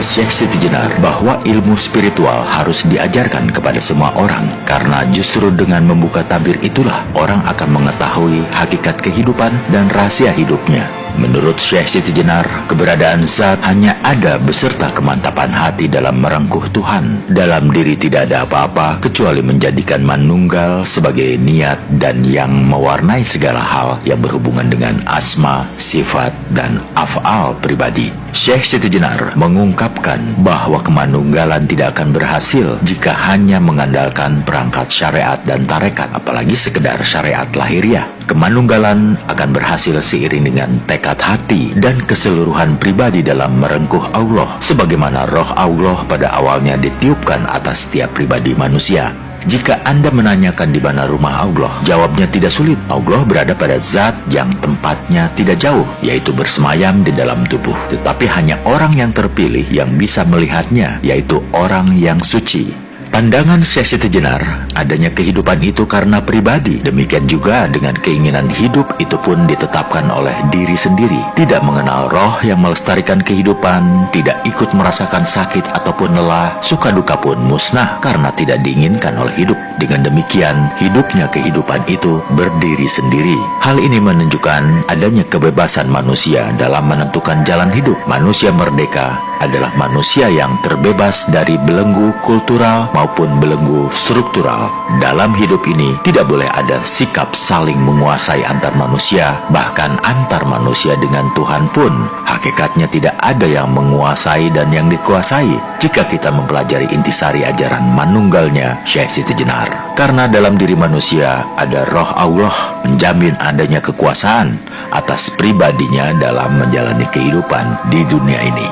Syekh Siti Jenar bahwa ilmu spiritual harus diajarkan kepada semua orang, karena justru dengan membuka tabir itulah orang akan mengetahui hakikat kehidupan dan rahasia hidupnya. Menurut Syekh Siti Jenar, keberadaan zat hanya ada beserta kemantapan hati dalam merengkuh Tuhan. Dalam diri tidak ada apa-apa kecuali menjadikan manunggal sebagai niat dan yang mewarnai segala hal yang berhubungan dengan asma, sifat, dan af'al pribadi. Syekh Siti Jenar mengungkapkan bahwa kemanunggalan tidak akan berhasil jika hanya mengandalkan perangkat syariat dan tarekat, apalagi sekedar syariat lahiriah. Kemanunggalan akan berhasil seiring dengan tekad hati dan keseluruhan pribadi dalam merengkuh Allah, sebagaimana roh Allah pada awalnya ditiupkan atas setiap pribadi manusia. Jika Anda menanyakan di mana rumah Allah, jawabnya tidak sulit. Allah berada pada zat yang tempatnya tidak jauh, yaitu bersemayam di dalam tubuh. Tetapi hanya orang yang terpilih yang bisa melihatnya, yaitu orang yang suci. Pandangan Syekh Siti Jenar, adanya kehidupan itu karena pribadi. Demikian juga dengan keinginan hidup itu pun ditetapkan oleh diri sendiri. Tidak mengenal roh yang melestarikan kehidupan, tidak ikut merasakan sakit ataupun lelah, suka duka pun musnah karena tidak diinginkan oleh hidup. Dengan demikian, hidupnya kehidupan itu berdiri sendiri. Hal ini menunjukkan adanya kebebasan manusia dalam menentukan jalan hidup. Manusia merdeka adalah manusia yang terbebas dari belenggu kultural maupun belenggu struktural. Dalam hidup ini tidak boleh ada sikap saling menguasai antar manusia, bahkan antar manusia dengan Tuhan pun. Hakikatnya tidak ada yang menguasai dan yang dikuasai jika kita mempelajari intisari ajaran manunggalnya Syekh Siti Jenar. Karena dalam diri manusia ada roh Allah menjamin adanya kekuasaan atas pribadinya dalam menjalani kehidupan di dunia ini.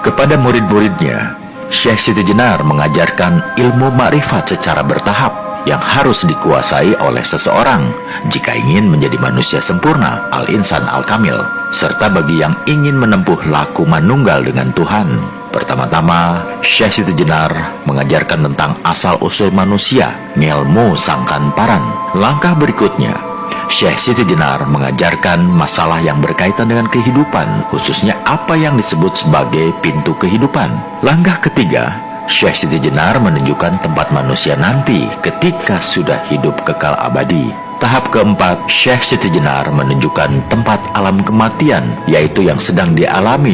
Kepada murid-muridnya, Syekh Siti Jenar mengajarkan ilmu makrifat secara bertahap yang harus dikuasai oleh seseorang jika ingin menjadi manusia sempurna, al-insan al-kamil, serta bagi yang ingin menempuh laku manunggal dengan Tuhan. Pertama-tama, Syekh Siti Jenar mengajarkan tentang asal-usul manusia, ngelmu sangkan paran. Langkah berikutnya, Syekh Siti Jenar mengajarkan masalah yang berkaitan dengan kehidupan, khususnya apa yang disebut sebagai pintu kehidupan. Langkah ketiga, Syekh Siti Jenar menunjukkan tempat manusia nanti ketika sudah hidup kekal abadi. Tahap keempat, Syekh Siti Jenar menunjukkan tempat alam kematian, yaitu yang sedang dialami